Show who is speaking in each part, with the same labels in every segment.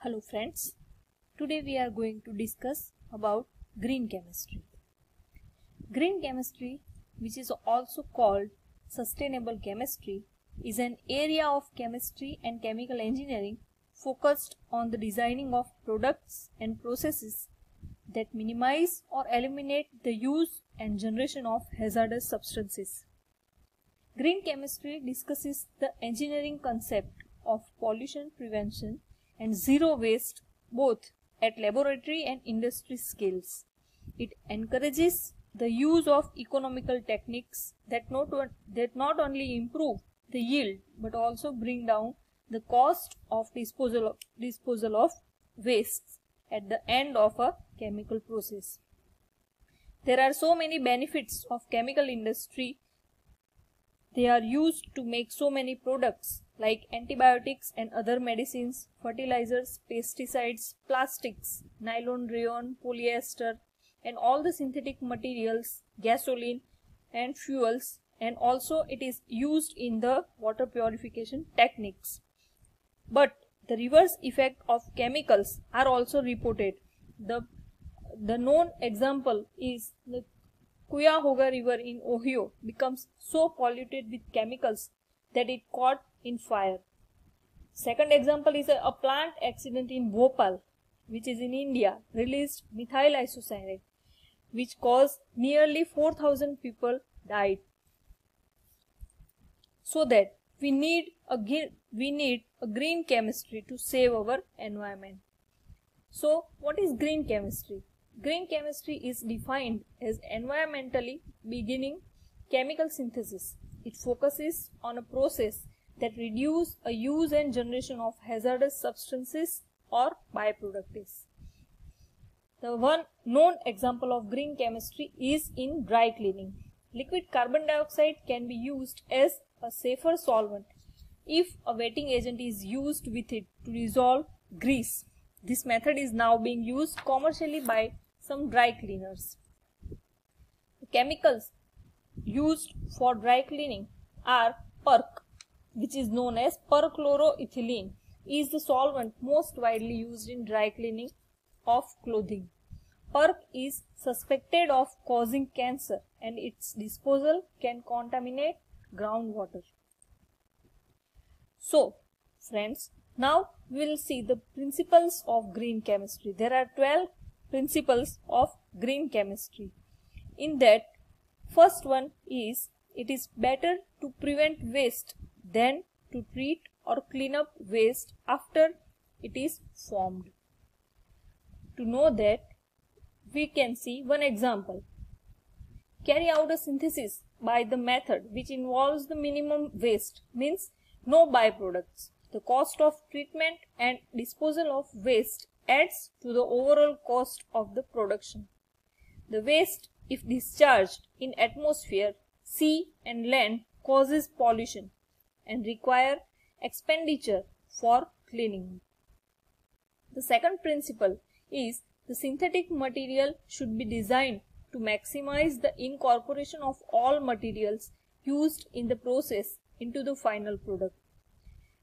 Speaker 1: Hello friends, today we are going to discuss about green chemistry. Green chemistry, which is also called sustainable chemistry, is an area of chemistry and chemical engineering focused on the designing of products and processes that minimize or eliminate the use and generation of hazardous substances. Green chemistry discusses the engineering concept of pollution prevention and zero waste both at laboratory and industry scales. It encourages the use of economical techniques that not only improve the yield but also bring down the cost of disposal of wastes at the end of a chemical process. There are so many benefits of chemical industry. They are used to make so many products like antibiotics and other medicines, fertilizers, pesticides, plastics, nylon, rayon, polyester, and all the synthetic materials, gasoline and fuels, and also it is used in the water purification techniques. But the reverse effect of chemicals are also reported. The known example is the Cuyahoga River in Ohio becomes so polluted with chemicals that it caught in fire. Second example is a plant accident in Bhopal, which is in India, released methyl isocyanate, which caused nearly 4,000 people died. So that we need a green chemistry to save our environment. So what is green chemistry? Green chemistry is defined as environmentally beginning chemical synthesis. It focuses on a process that reduces a use and generation of hazardous substances or byproducts. The one known example of green chemistry is in dry cleaning. Liquid carbon dioxide can be used as a safer solvent if a wetting agent is used with it to dissolve grease. This method is now being used commercially by some dry cleaners. The chemicals used for dry cleaning are PERC, which is known as perchloroethylene, is the solvent most widely used in dry cleaning of clothing. PERC is suspected of causing cancer and its disposal can contaminate groundwater. So, friends, now we will see the principles of green chemistry. There are 12 principles of green chemistry. In that, first one is it is better to prevent waste than to treat or clean up waste after it is formed. To know that, we can see one example. Carry out a synthesis by the method which involves the minimum waste, means no byproducts. The cost of treatment and disposal of waste adds to the overall cost of the production. The waste, if discharged in atmosphere, sea and land, causes pollution and require expenditure for cleaning. The second principle is the synthetic material should be designed to maximize the incorporation of all materials used in the process into the final product.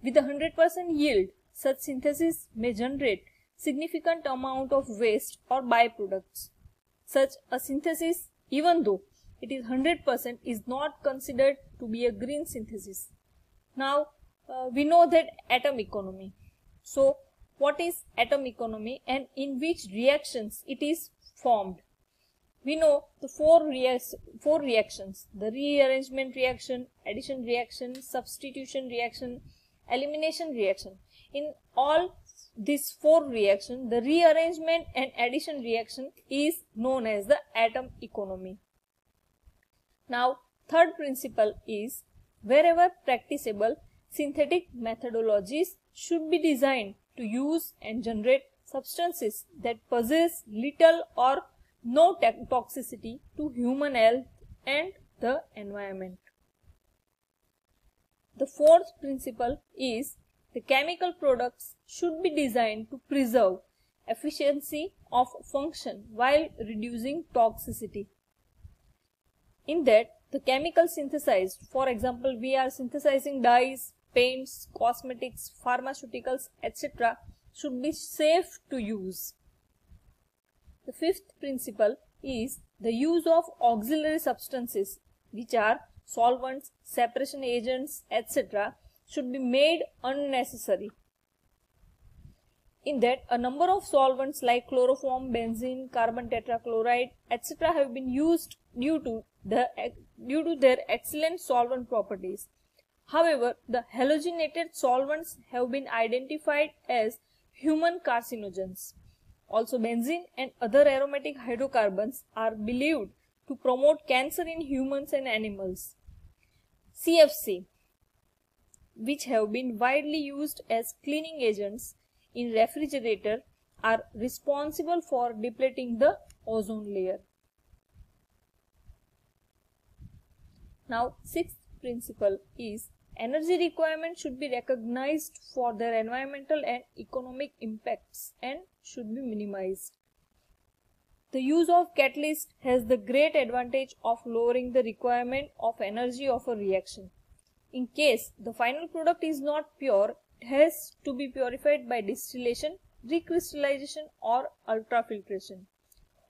Speaker 1: With a 100% yield, such synthesis may generate significant amount of waste or byproducts. Such a synthesis, even though it is 100%, is not considered to be a green synthesis. Now, we know that atom economy. So, what is atom economy and in which reactions it is formed? We know the four reactions: the rearrangement reaction, addition reaction, substitution reaction, elimination reaction. In all these four reactions, the rearrangement and addition reaction is known as the atom economy. Now, third principle is wherever practicable, synthetic methodologies should be designed to use and generate substances that possess little or no toxicity to human health and the environment. The fourth principle is the chemical products should be designed to preserve efficiency of function while reducing toxicity. In that, the chemical synthesized, for example, we are synthesizing dyes, paints, cosmetics, pharmaceuticals, etc., should be safe to use. The fifth principle is the use of auxiliary substances, which are solvents, separation agents, etc., should be made unnecessary. In that, a number of solvents like chloroform, benzene, carbon tetrachloride, etc. have been used due to their excellent solvent properties. However, the halogenated solvents have been identified as human carcinogens. Also, benzene and other aromatic hydrocarbons are believed to promote cancer in humans and animals. CFC, which have been widely used as cleaning agents in refrigerator, are responsible for depleting the ozone layer. Now, sixth principle is energy requirements should be recognized for their environmental and economic impacts and should be minimized. The use of catalyst has the great advantage of lowering the requirement of energy of a reaction. In case the final product is not pure, it has to be purified by distillation, recrystallization or ultrafiltration.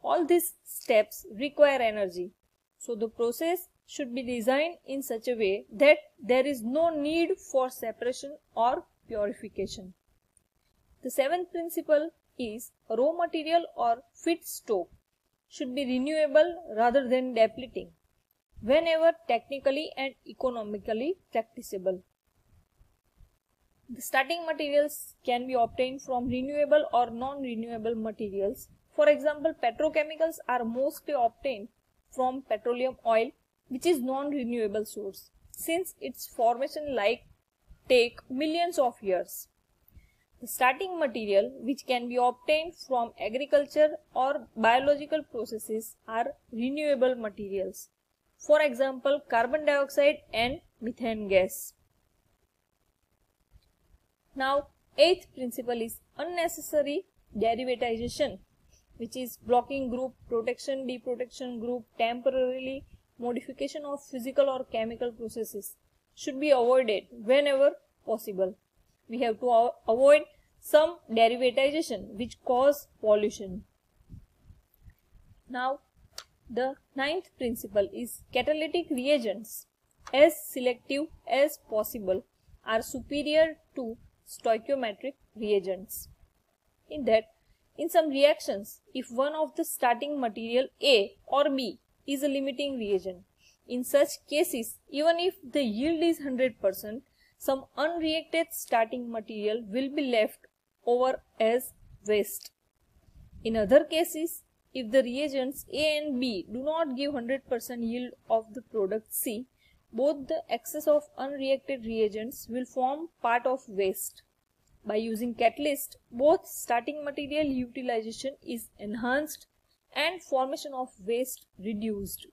Speaker 1: All these steps require energy. So the process should be designed in such a way that there is no need for separation or purification. The seventh principle is raw material or feedstock should be renewable rather than depleting, whenever technically and economically practicable. The starting materials can be obtained from renewable or non-renewable materials. For example, petrochemicals are mostly obtained from petroleum oil, which is non-renewable source, since its formation take millions of years. The starting material, which can be obtained from agriculture or biological processes, are renewable materials. For example, carbon dioxide and methane gas. Now, eighth principle is unnecessary derivatization, which is blocking group, protection, deprotection group, temporarily modification of physical or chemical processes should be avoided whenever possible. We have to avoid some derivatization which cause pollution. Now, the ninth principle is catalytic reagents, as selective as possible, are superior to stoichiometric reagents. In that, in some reactions, if one of the starting material A or B is a limiting reagent, in such cases, even if the yield is 100%, some unreacted starting material will be left over as waste. In other cases, if the reagents A and B do not give 100% yield of the product C, both the excess of unreacted reagents will form part of waste. By using catalyst, both starting material utilization is enhanced and formation of waste reduced.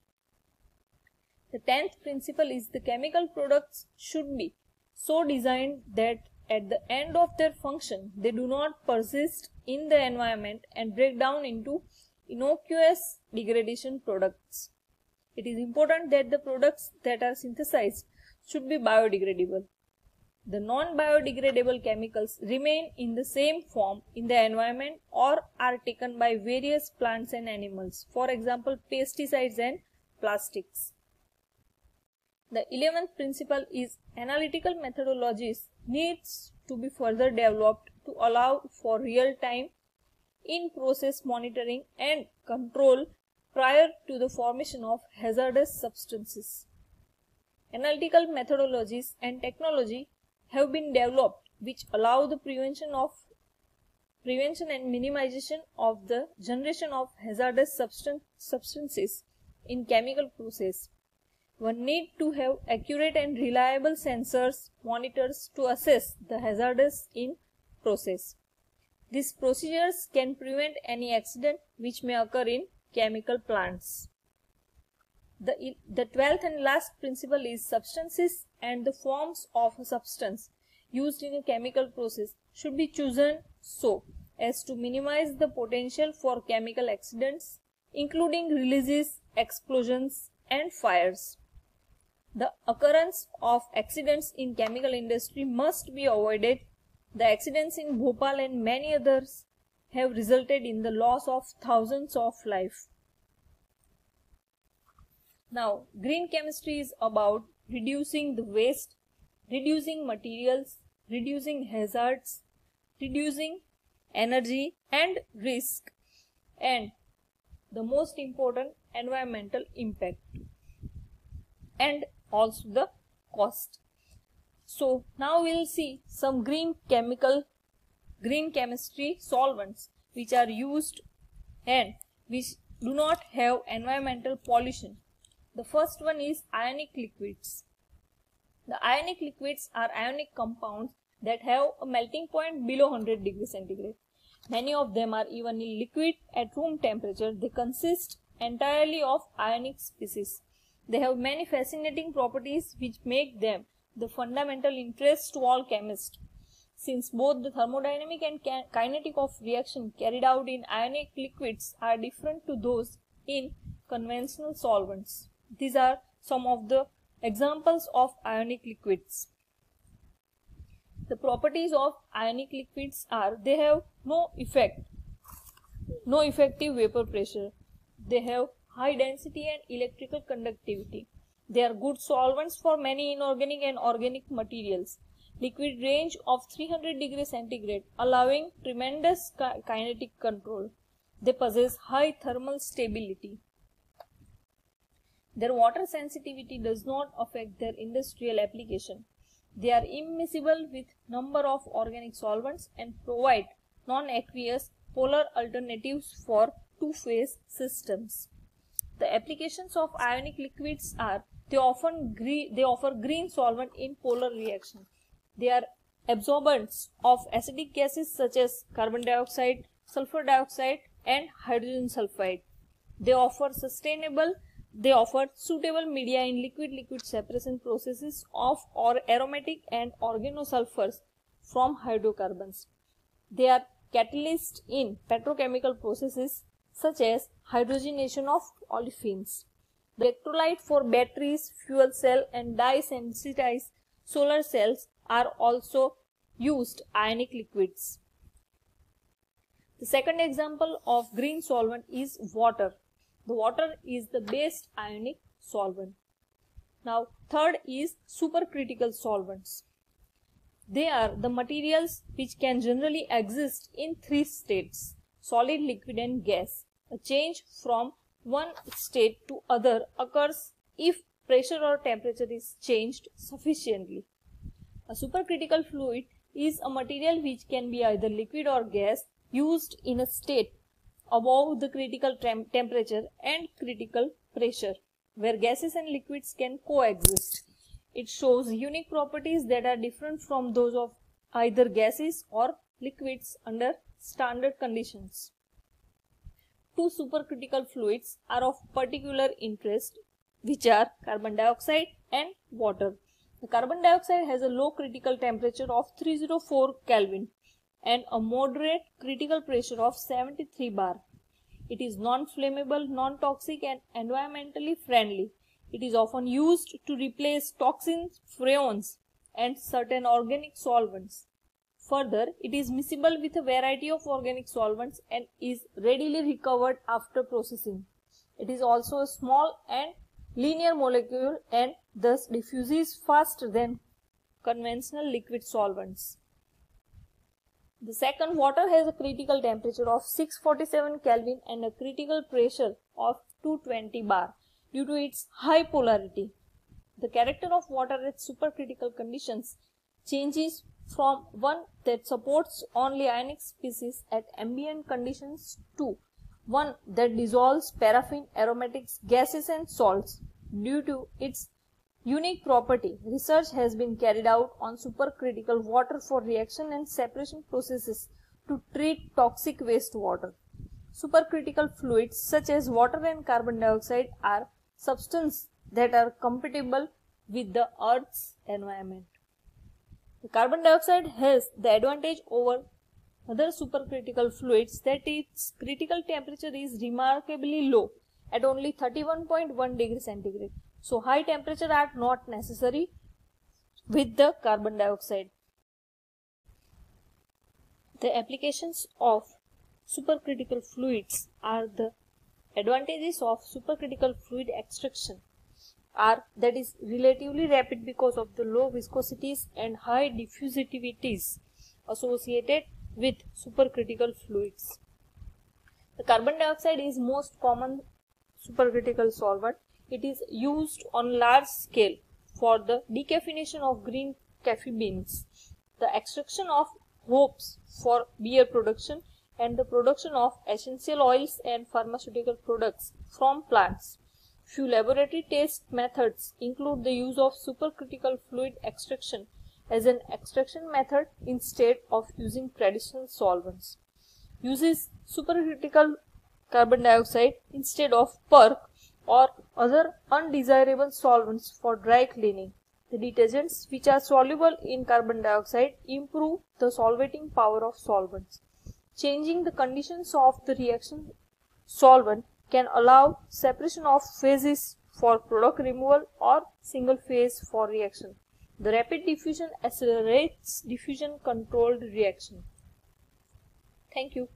Speaker 1: The 10th principle is the chemical products should be so designed that at the end of their function, they do not persist in the environment and break down into innocuous degradation products. It is important that the products that are synthesized should be biodegradable. The non-biodegradable chemicals remain in the same form in the environment or are taken by various plants and animals, for example, pesticides and plastics. The 11th principle is analytical methodologies needs to be further developed to allow for real-time in-process monitoring and control prior to the formation of hazardous substances. Analytical methodologies and technology have been developed which allow the prevention and minimization of the generation of hazardous substances in chemical process. One need to have accurate and reliable sensors, monitors to assess the hazardous in process. These procedures can prevent any accident which may occur in chemical plants. The 12th and last principle is substances and the forms of a substance used in a chemical process should be chosen so as to minimize the potential for chemical accidents, including releases, explosions, and fires. The occurrence of accidents in chemical industry must be avoided The accidents in Bhopal and many others have resulted in the loss of thousands of lives. Now, green chemistry is about reducing the waste, reducing materials, reducing hazards, reducing energy and risk, and the most important, environmental impact, and also the cost. So now we'll see some green chemistry solvents which are used and which do not have environmental pollution. The first one is ionic liquids. The ionic liquids are ionic compounds that have a melting point below 100 degrees centigrade. Many of them are even in liquid at room temperature. They consist entirely of ionic species. They have many fascinating properties which make them the fundamental interest to all chemists, since both the thermodynamic and kinetic of reaction carried out in ionic liquids are different to those in conventional solvents. These are some of the examples of ionic liquids. The properties of ionic liquids are they have no effective vapor pressure. They have high density and electrical conductivity. They are good solvents for many inorganic and organic materials. Liquid range of 300 degrees centigrade, allowing tremendous kinetic control. They possess high thermal stability. Their water sensitivity does not affect their industrial application. They are immiscible with number of organic solvents and provide non-aqueous polar alternatives for two-phase systems. The applications of ionic liquids are they offer green solvent in polar reaction. They are absorbents of acidic gases such as carbon dioxide, sulfur dioxide, and hydrogen sulfide. They offer suitable media in liquid-liquid separation processes of aromatic and organosulfurs from hydrocarbons. They are catalysts in petrochemical processes such as hydrogenation of olefins. The electrolyte for batteries, fuel cell, and dye-sensitized solar cells are also used ionic liquids. The second example of green solvent is water. The water is the best ionic solvent. Now, third is supercritical solvents. They are the materials which can generally exist in three states: solid, liquid, and gas. A change from one state to other occurs if pressure or temperature is changed sufficiently. A supercritical fluid is a material which can be either liquid or gas used in a state above the critical temperature and critical pressure, where gases and liquids can coexist. It shows unique properties that are different from those of either gases or liquids under standard conditions. Two supercritical fluids are of particular interest, which are carbon dioxide and water. The carbon dioxide has a low critical temperature of 304 Kelvin and a moderate critical pressure of 73 bar. It is non-flammable, non-toxic, and environmentally friendly. It is often used to replace toxins, freons, and certain organic solvents. Further, it is miscible with a variety of organic solvents and is readily recovered after processing. It is also a small and linear molecule and thus diffuses faster than conventional liquid solvents. The second, water has a critical temperature of 647 Kelvin and a critical pressure of 220 bar due to its high polarity. The character of water at supercritical conditions changes from one that supports only ionic species at ambient conditions to one that dissolves paraffin, aromatics, gases and salts. Due to its unique property, research has been carried out on supercritical water for reaction and separation processes to treat toxic wastewater. Supercritical fluids such as water and carbon dioxide are substances that are compatible with the Earth's environment. The carbon dioxide has the advantage over other supercritical fluids that its critical temperature is remarkably low at only 31.1 degrees centigrade. So high temperature are not necessary with the carbon dioxide. The applications of supercritical fluids are the advantages of supercritical fluid extraction are that is relatively rapid because of the low viscosities and high diffusivities associated with supercritical fluids. The carbon dioxide is most common supercritical solvent. It is used on large scale for the decaffeination of green coffee beans, the extraction of hops for beer production, and the production of essential oils and pharmaceutical products from plants. Few laboratory test methods include the use of supercritical fluid extraction as an extraction method instead of using traditional solvents. Uses supercritical carbon dioxide instead of PERC or other undesirable solvents for dry cleaning. The detergents which are soluble in carbon dioxide improve the solvating power of solvents. Changing the conditions of the reaction solvent can allow separation of phases for product removal or single phase for reaction. The rapid diffusion accelerates diffusion controlled reaction. Thank you.